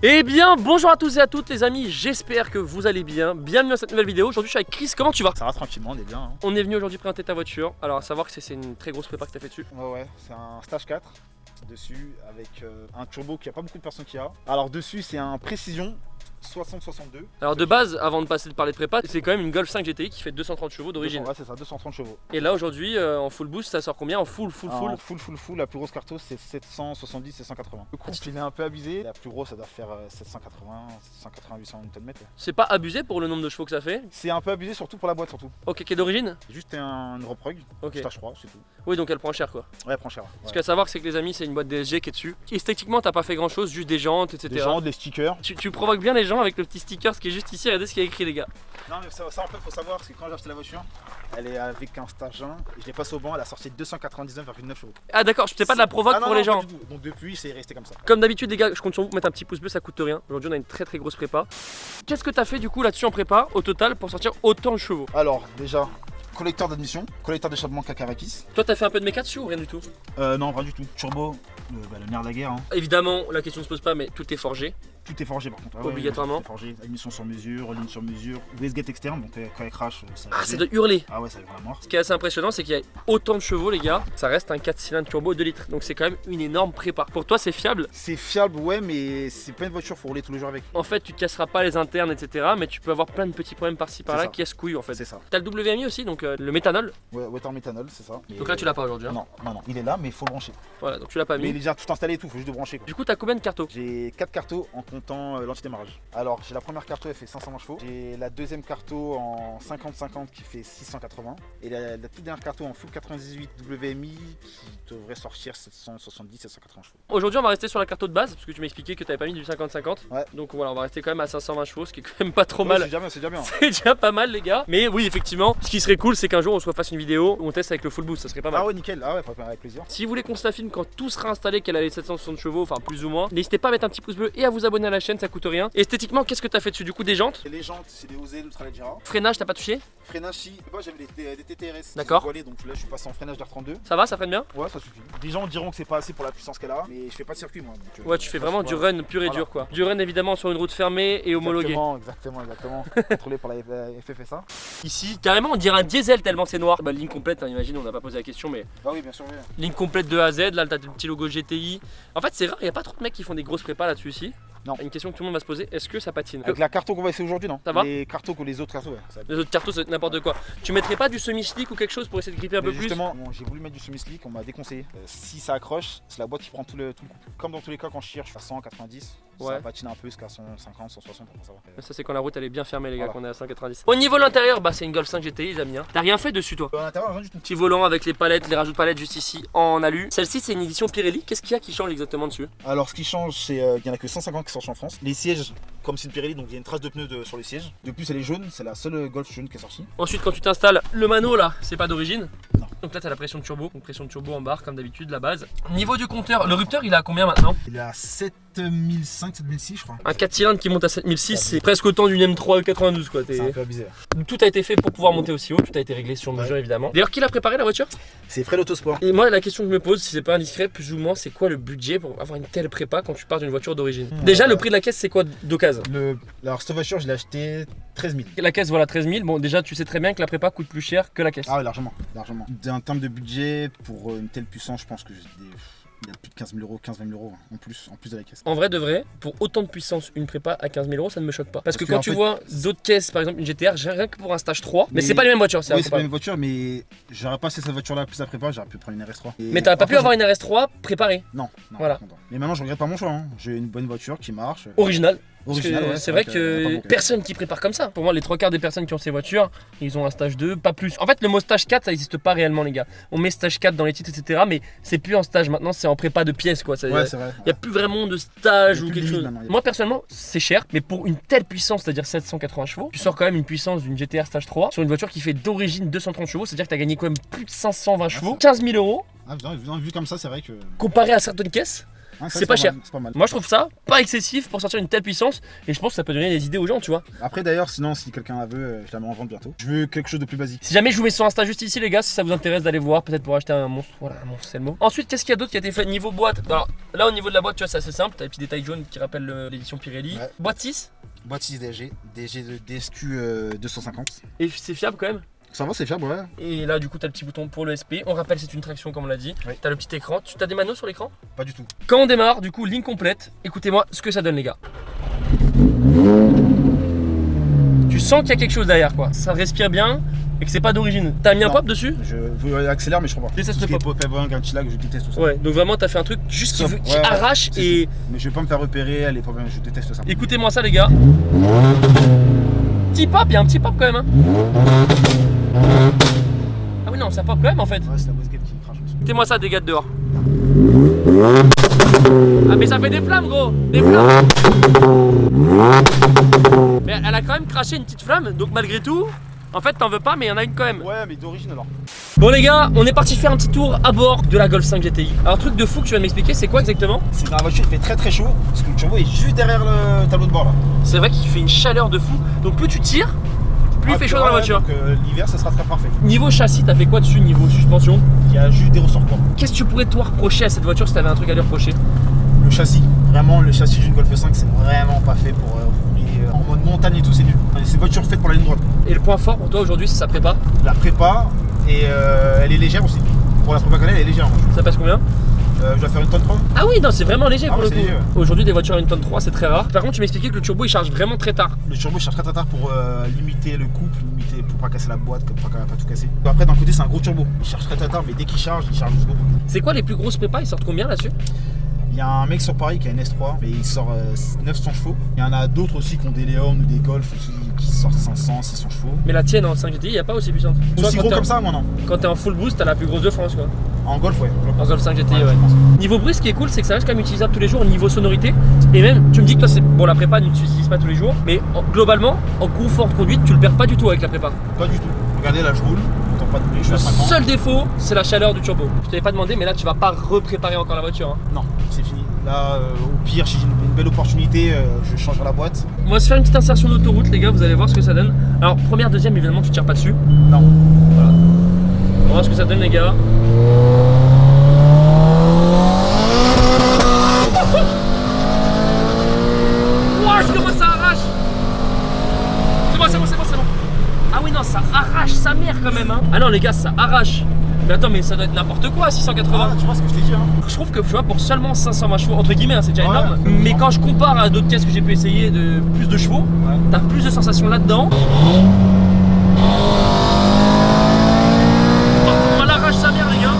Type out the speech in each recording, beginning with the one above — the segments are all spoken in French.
Eh bien, bonjour à tous et à toutes les amis, j'espère que vous allez bien. Bienvenue dans cette nouvelle vidéo. Aujourd'hui, je suis avec Chris. Comment tu vas? Ça va tranquillement, on est bien. Hein. On est venu aujourd'hui présenter ta voiture. Alors, à savoir que c'est une très grosse prépa que tu as fait dessus. Ouais, c'est un Stage 4 dessus avec un turbo qu'il n'y a pas beaucoup de personnes qui a. Alors, dessus, c'est un Précision 60-62. Alors, de base, avant de passer de parler de prépa, c'est quand même une Golf 5 GTI qui fait 230 chevaux d'origine. Ouais, c'est ça, 230 chevaux. Et là, aujourd'hui, en full boost, ça sort combien? En full? En full, la plus grosse carto, c'est 770 et 180. Le couple, il est un peu abusé. La plus grosse, ça doit faire 780, 780, 800 Nm. C'est pas abusé pour le nombre de chevaux que ça fait? C'est un peu abusé, surtout pour la boîte, surtout. Ok, qui est d'origine? Juste une reprog, Ok. Stage 3, c'est tout. Oui, donc elle prend cher quoi. Ouais, elle prend cher. Ce qu'il y a à savoir, c'est que les amis, c'est une boîte DSG qui est dessus. Esthétiquement, t'as pas fait grand chose, juste des jantes, etc. Des gens, des stickers. Tu provoques bien les gens avec le petit sticker, ce qui est juste ici. Regardez ce qu'il y a écrit, les gars. Non, mais ça en fait, faut savoir, parce que quand j'ai acheté la voiture, elle est avec un Stage 1 et je l'ai passé au banc, elle a sorti 299,9 chevaux. Ah, d'accord, je fais pas de la provoque pour les gens. Pas du tout. Donc depuis, c'est resté comme ça. Comme d'habitude, les gars, je compte sur vous pour mettre un petit pouce bleu, ça coûte rien. Aujourd'hui, on a une très grosse prépa. Qu'est-ce que t'as fait du coup là-dessus en prépa au total pour sortir autant de chevaux? Alors, déjà, collecteur d'admission, collecteur d'échappement Kakarakis. Toi, t'as fait un peu de méca dessus ou rien du tout? Non, rien du tout. Turbo, le nerf de la guerre. Hein. Évidemment, la question se pose pas, mais tout est forgé. Tout est forgé par contre. Obligatoirement. Tout est forgé. Admission sur mesure, ligne sur mesure, wastegate externe, donc quand elle crache, ça va. Ah, c'est de hurler. Ah ouais, ça va vraiment mort. Ce qui est assez impressionnant, c'est qu'il y a autant de chevaux, les gars. Ça reste un 4 cylindres turbo 2 litres. Donc, c'est quand même une énorme prépa. Pour toi, c'est fiable? C'est fiable, ouais, mais c'est pas une voiture, faut rouler tous les jours avec. En fait, tu te casseras pas les internes, etc. Mais tu peux avoir plein de petits problèmes par-ci par-là C'est ça. qui escouillent en fait. C'est ça. T'as le WMI aussi, donc le méthanol. Ouais, water méthanol, c'est ça. Donc là, tu l'as pas aujourd'hui. Hein. Non, il est là, mais il faut le brancher. Voilà, donc tu l'as pas Mais il est mis. déjà tout installé et tout, faut juste le brancher quoi. Du coup, t'as combien de cartos? J'ai 4 cartos en comptant l'antidémarrage. Alors, j'ai la première carto, elle fait 520 chevaux. J'ai la deuxième carto en 50-50 qui fait 680. Et la toute dernière carto en full 98 WMI qui devrait sortir 770-780 chevaux. Aujourd'hui, on va rester sur la carto de base parce que tu m'expliquais que t'avais pas mis du 50-50. Ouais. Donc voilà, on va rester quand même à 520 chevaux, ce qui est quand même pas trop Ouais, mal. c'est déjà bien. C'est déjà pas mal, les gars. Mais oui, effectivement, ce qui serait cool, c'est qu'un jour on se refasse une vidéo où on teste avec le full boost. Ça serait pas mal. Ah ouais, nickel. Ah ouais, avec plaisir. Si vous voulez qu'on se la filme quand tout sera installé, qu'elle a les 760 chevaux, enfin plus ou moins, n'hésitez pas à mettre un petit pouce bleu et à vous abonner à la chaîne, ça coûte rien. Esthétiquement, qu'est-ce que t'as fait dessus? Du coup, des jantes? Et les jantes, c'est des OZ Ultraleggera. Freinage, t'as pas touché? Freinage, si. Moi, j'avais des TTRS. D'accord. Voilés, donc là, je suis passé en freinage d'R32. Ça va, ça freine bien? Ouais, ça suffit. Des gens diront que c'est pas assez pour la puissance qu'elle a, mais je fais pas de circuit moi. Donc, Ouais, tu fais vraiment du run pur et dur quoi. Du run évidemment sur une route fermée et homologuée. Exactement. Contrôlé par la FFSA. Ici, carrément, on dirait un diesel tellement c'est noir. Bah, ligne complète, hein, imagine, on n'a pas posé la question, mais Ah oui, bien sûr. Oui. ligne complète de A à Z. Là, t'as le petit logo GTI. En fait, c'est rare, il n'y a pas trop de mecs qui font des grosses prépas là-dessus ici. Non. Une question que tout le monde va se poser, est-ce que ça patine? Avec la carto qu'on va essayer aujourd'hui, non? Ça va? Les cartos que les autres cartos, ouais. Ça va. Les autres cartos, c'est n'importe quoi. Tu mettrais pas du semi-slick ou quelque chose pour essayer de gripper un Mais peu plus? justement, bon, j'ai voulu mettre du semi-slick, on m'a déconseillé. Si ça accroche, c'est la boîte qui prend tout le coup. Comme dans tous les cas, quand je tire, je suis à 100, 90. Ouais. Ça patine un peu jusqu'à 150, 160, après ça va. Ça, c'est quand la route elle est bien fermée, les gars, Voilà. qu'on est à 190. Au niveau de l'intérieur, bah, c'est une Golf 5 GTI, les amis. Hein. T'as rien fait dessus, toi? À l'intérieur, rien du tout. Petit volant avec les palettes, les rajouts de palettes juste ici en alu. Celle-ci, c'est une édition Pirelli. Qu'est-ce qu'il y a qui change exactement dessus? Alors, ce qui change, c'est qu'il y en a que 150 qui sortent en France. Les sièges, comme c'est une Pirelli, donc il y a une trace de pneu sur les sièges. De plus, elle est jaune, c'est la seule Golf jaune qui est sortie. Ensuite, quand tu t'installes, le mano là, c'est pas d'origine. Non. Donc là, t'as la pression de turbo. Donc pression de turbo en barre, comme d'habitude, la base. Niveau du compteur, le rupteur, il est à combien maintenant? Il est à 7005, 7006, je crois. Un 4 cylindres qui monte à 7006, c'est presque autant d'une M3 92 quoi. C'est un peu abusé. Tout a été fait pour pouvoir monter aussi haut, tout a été réglé sur mesure évidemment. D'ailleurs, qui l'a préparé la voiture? C'est Fred Autosport. Et moi, la question que je me pose, si c'est pas indiscret, plus ou moins, c'est quoi le budget pour avoir une telle prépa quand tu pars d'une voiture d'origine? Déjà, le prix de la caisse, c'est quoi d'occasion? Alors, cette voiture, je l'ai acheté 13 000. La caisse, voilà, 13 000. Bon, déjà, tu sais très bien que la prépa coûte plus cher que la caisse. Ah ouais, largement. En termes de budget, pour une telle puissance, je pense que il y a plus de 15 000 euros, 15-20 000 euros en plus de la caisse. En vrai de vrai, pour autant de puissance, une prépa à 15 000 euros, ça ne me choque pas. Parce que Parce que quand en tu fait- vois d'autres caisses, par exemple une GTR, rien que pour un stage 3, mais Mais- c'est pas les mêmes voitures, c'est Oui, un c'est peu pas pareil. une voiture, mais j'aurais pas acheté cette voiture-là plus la prépa, j'aurais pu prendre une RS3. Mais t'aurais pas pu avoir une RS3 préparée, Non, Voilà. par contre. Mais maintenant, je regrette pas mon choix. Hein. J'ai une bonne voiture qui marche. originale. Parce Original, que ouais, c'est vrai y a que pas de personne qui prépare comme ça. Pour moi, les 3 quarts des personnes qui ont ces voitures, ils ont un stage 2, pas plus. En fait, le mot stage 4, ça n'existe pas réellement, les gars. On met stage 4 dans les titres, etc. Mais c'est plus en stage maintenant, c'est en prépa de pièces, quoi. Ouais, c'est vrai. Il n'y a plus vraiment de stage Il y a ou plus de quelque limite chose. maintenant, il y a Moi personnellement, c'est cher, mais pour une telle puissance, c'est-à-dire 780 chevaux, tu sors quand même une puissance d'une GTR Stage 3 sur une voiture qui fait d'origine 230 chevaux, c'est-à-dire que tu as gagné quand même plus de 520 chevaux, 15 000 euros, Ah, vu comme ça, c'est vrai que. comparé à certaines caisses. Hein, ça, c'est pas cher. C'est pas mal. Moi je trouve ça pas excessif pour sortir une telle puissance et je pense que ça peut donner des idées aux gens, tu vois. Après d'ailleurs, sinon si quelqu'un la veut, je la mets en vente bientôt. Je veux quelque chose de plus basique. Si jamais je vous mets sur Insta juste ici les gars, si ça vous intéresse d'aller voir, peut-être pour acheter un monstre. Voilà, un monstre c'est le mot. Ensuite, qu'est-ce qu'il y a d'autre qui a été fait niveau boîte? Alors là au niveau de la boîte, tu vois, c'est assez simple, t'as les petits détails jaunes qui rappellent l'édition Pirelli. Ouais. Boîte 6 Boîte 6 DSG, DSQ 250. et c'est fiable quand même. Ça va, c'est fiable, ouais. Et là du coup t'as le petit bouton pour le SP. On rappelle c'est une traction comme on l'a dit. Oui. T'as le petit écran. Tu as des manos sur l'écran? Pas du tout. Quand on démarre, du coup ligne complète. Écoutez-moi ce que ça donne les gars. Tu sens qu'il y a quelque chose derrière quoi. Ça respire bien et que c'est pas d'origine. T'as mis un Non. pop dessus? Je veux accélérer, mais je crois pas. Déteste Tout ce le qui est pop anti-lag, je déteste tout ça. Ouais, donc vraiment t'as fait un truc juste qui, Sauf- qui ouais, ouais, arrache c'est et... Mais je vais pas me faire repérer, elle est pas bien, je déteste ça. Écoutez-moi ça les gars. Petit pop, il y a un petit pop quand même hein. Ah oui non, ça pop quand même en fait. Ouais, c'est la Westgate qui crache dessus. Écoutez-moi ça des gars de dehors. Ah mais ça fait des flammes gros. Des flammes. Mais elle a quand même craché une petite flamme, donc malgré tout, en fait t'en veux pas mais il y en a une quand même. Ouais, mais d'origine alors. Bon les gars, on est parti faire un petit tour à bord de la Golf 5 GTI. Alors truc de fou que tu viens de m'expliquer, c'est quoi exactement? C'est dans la voiture, il fait très très chaud, parce que le turbo est juste derrière le tableau de bord là. C'est vrai qu'il fait une chaleur de fou, donc plus tu tires, plus il fait chaud dans la voiture. Donc l'hiver, ça sera très parfait. Niveau châssis, t'as fait quoi dessus niveau suspension? Il y a juste des ressorts courts. Qu'est-ce que tu pourrais toi reprocher à cette voiture si t'avais un truc à lui reprocher? Le châssis, vraiment, le châssis d'une Golf 5, c'est vraiment pas fait pour rouler en mode montagne et tout, c'est nul. C'est une voiture faite pour la ligne droite. Et le point fort pour toi aujourd'hui, c'est sa prépa? La prépa, et elle est légère aussi. Pour la prépa qu'elle est, elle est légère. Ça passe combien? Je dois faire une tonne 3. Ah oui, non, c'est vraiment léger Ah pour ouais, le coup. c'est léger, ouais. Aujourd'hui, des voitures à une tonne 3, c'est très rare. Par contre, tu m'expliquais que le turbo il charge vraiment très tard. Le turbo charge très tard pour limiter le couple, pour pas casser la boîte, pour pas tout casser. Après, d'un côté, c'est un gros turbo. Il charge très tard, mais dès qu'il charge jusqu'au bout. C'est quoi les plus grosses prépas? Ils sortent combien là-dessus? Il y a un mec sur Paris qui a une S3, mais il sort 900 chevaux. Il y en a d'autres aussi qui ont des Léon ou des Golf aussi, qui sortent 500, 600 chevaux. Mais la tienne en 5 GTI, il n'y a pas aussi puissante. Soit Aussi quand gros t'es en- comme ça, moi non. Quand t'es en full boost, t'as la plus grosse de France quoi. En Golf, ouais. En Golf 5 GTI, Ouais, ouais. je pense. Niveau bruit, ce qui est cool, c'est que ça reste quand même utilisable tous les jours au niveau sonorité. Et même, tu me dis que toi, c'est bon, la prépa, tu n'utilises pas tous les jours, mais globalement, en confort de conduite, tu le perds pas du tout avec la prépa. Pas du tout. Regardez, là, je roule. Je n'entends pas de bruit, je suis Le à 50. seul défaut, c'est la chaleur du turbo. Je t'avais pas demandé, mais là, tu vas pas repréparer encore la voiture. Hein. Non, c'est fini. Là, au pire, si j'ai une belle opportunité, je changerai la boîte. On va se faire une petite insertion d'autoroute, les gars, vous allez voir ce que ça donne. Alors, première, deuxième, évidemment, tu tires pas dessus. Non. Voilà. On va voir ce que ça donne, les gars. Ouah, je commence, ça arrache. C'est bon, c'est bon, c'est bon, c'est bon. Ah oui, non, ça arrache sa mère quand même. Hein. Ah non, les gars, ça arrache. Mais attends, mais ça doit être n'importe quoi, 680. Ah, tu vois ce que je t'ai dit, hein. Je trouve que tu vois, pour seulement 520 chevaux, entre guillemets, hein, c'est déjà Ouais, énorme. c'est Mais énorme. quand je compare à d'autres caisses que j'ai pu essayer de plus de chevaux, Ouais. t'as plus de sensations là-dedans. On l'arrache sa mère, les gars.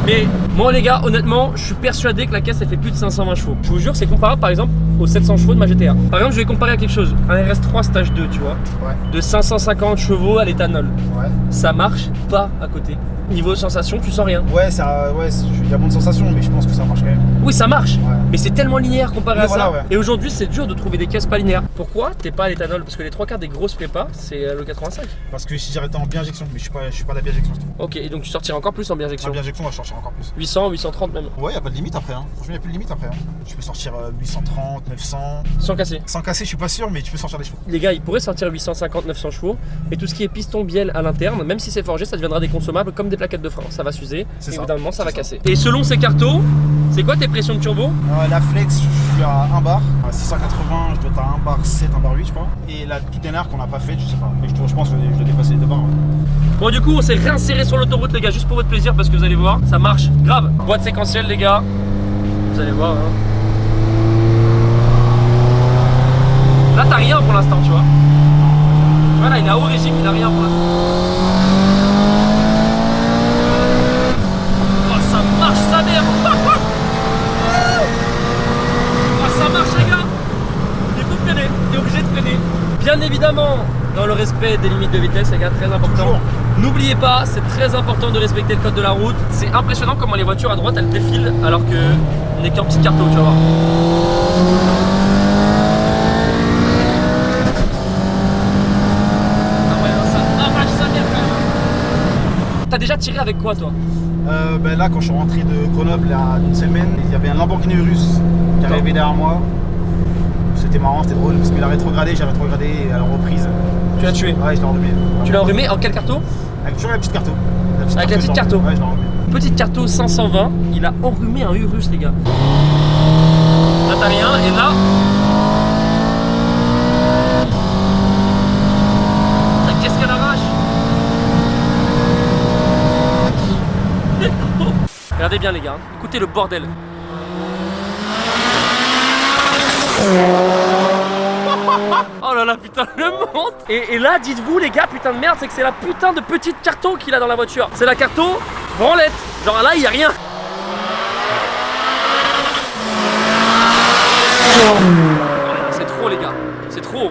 Mais moi, les gars, honnêtement, je suis persuadé que la caisse elle fait plus de 520 chevaux. Je vous jure, c'est comparable par exemple aux 700 chevaux de ma GTA. Par exemple, je vais comparer à quelque chose. Un RS3 stage 2, tu vois, Ouais. de 550 chevaux à l'éthanol. Ouais. Ça marche pas à côté. Niveau sensation, tu sens rien. Ouais, ça, ouais, il y a bonne sensation, mais je pense que ça marche quand même. Oui, ça marche, Ouais. mais c'est tellement linéaire comparé Oui, à ça. voilà, ouais. Et aujourd'hui, c'est dur de trouver des caisses pas linéaires. Pourquoi t'es pas à l'éthanol? Parce que les trois quarts des grosses prépas, c'est le 85. Parce que si j'arrêtais en biinjection, mais je suis pas la biinjection. Ok, et donc tu sortiras encore plus en En biinjection. biinjection, on va sortir encore plus. 800, 830 même. Ouais, y a pas de limite après, hein. Franchement, y a plus de limite après. Hein. Tu peux sortir 830, 900. Sans casser. Sans casser, je suis pas sûr, mais tu peux sortir des chevaux. Les gars, ils pourraient sortir 850, 900 chevaux. Et tout ce qui est piston bielle à l'interne, même si c'est forgé, ça deviendra des consommables comme des plaquettes de frein. Ça va s'user. C'est Et ça. au bout d'un moment, ça va C'est casser. Et selon ces cartos, c'est quoi tes pressions de turbo? La flex, je suis à 1 bar. À 680, je dois être à 1 bar 7, 1 bar 8, je crois. Et la toute dernière qu'on n'a pas faite, je sais pas. Mais je pense que je dois dépasser les 2 bars. Ouais. Bon, du coup, on s'est réinséré sur l'autoroute, les gars, juste pour votre plaisir, parce que vous allez voir, ça marche grave. Boîte séquentielle, les gars. Vous allez voir, hein. Là, t'as rien pour l'instant, tu vois. Voilà, il est à haut régime, il a rien pour l'instant. Oh, ça marche, sa mère. Oh, ça marche, les gars. Il faut freiner, t'es obligé de freiner. Bien évidemment, dans le respect des limites de vitesse, les gars, très important. Toujours. N'oubliez pas, c'est très important de respecter le code de la route. C'est impressionnant comment les voitures à droite elles défilent alors que on est qu'en petit carton, tu vas voir. Ah ouais, ça arrache sa mère quand même. t'as déjà tiré avec quoi toi? Ben là, quand je suis rentré de Grenoble il y a une semaine, il y avait un Lamborghini Urus qui arrivait derrière moi. C'était marrant, c'était drôle parce qu'il a rétrogradé, j'ai rétrogradé et à la reprise. Tu l'as tué? Ouais, je l'ai enrhumé. Tu l'as enrhumé en quel carto? Avec toujours la petite carto. Avec la petite carto? Ouais, je l'ai enrhumé. Petite carto 520, il a enrhumé un Urus les gars. Là t'as rien et là... Qu'est-ce qu'elle arrache? Regardez bien les gars, écoutez le bordel. Oh là là putain le monte. Et là dites-vous les gars, putain de merde, c'est que c'est la putain de petite carto qu'il a dans la voiture. C'est la carto branlette. Genre là il y a rien. C'est trop les gars, c'est trop.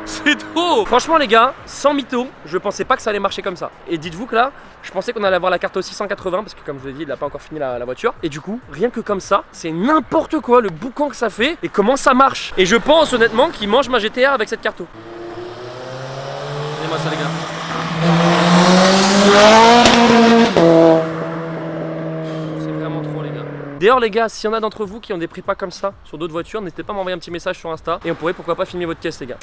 C'est trop. Franchement les gars, sans mytho, je pensais pas que ça allait marcher comme ça. Et dites-vous que là, je pensais qu'on allait avoir la carte 680 parce que comme je vous l'ai dit, il n'a pas encore fini la voiture. Et du coup, rien que comme ça, c'est n'importe quoi le boucan que ça fait et comment ça marche. Et je pense honnêtement qu'il mange ma GTR avec cette carte. Regardez-moi ça les gars. C'est vraiment trop les gars. D'ailleurs les gars, s'il y en a d'entre vous qui ont des prépas comme ça sur d'autres voitures, n'hésitez pas à m'envoyer un petit message sur Insta et on pourrait pourquoi pas filmer votre caisse les gars.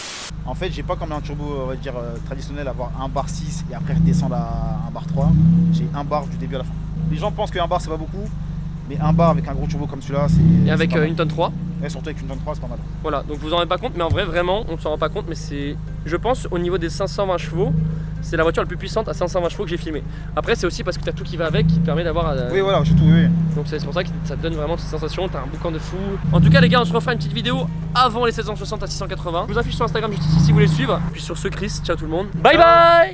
En fait, j'ai pas comme un turbo, on va dire, traditionnel, avoir un bar 6 et après redescendre à un bar 3. J'ai un bar du début à la fin. Les gens pensent qu'un bar c'est pas beaucoup, mais un bar avec un gros turbo comme celui-là, c'est. Et avec pas mal. une tonne 3. Et surtout avec une tonne 3, c'est pas mal. Voilà, donc vous en rendez pas compte, mais en vrai vraiment on s'en rend pas compte, mais c'est, je pense au niveau des 520 chevaux, c'est la voiture la plus puissante à 520 chevaux que j'ai filmé. Après c'est aussi parce que tu as tout qui va avec qui te permet d'avoir... Oui voilà, surtout oui. Donc c'est pour ça que ça te donne vraiment cette sensation, t'as un boucan de fou. En tout cas les gars, on se refera une petite vidéo avant les 760 à 680. Je vous affiche sur Instagram juste ici si vous voulez suivre. Puis sur ce Chris, ciao tout le monde. Bye bye.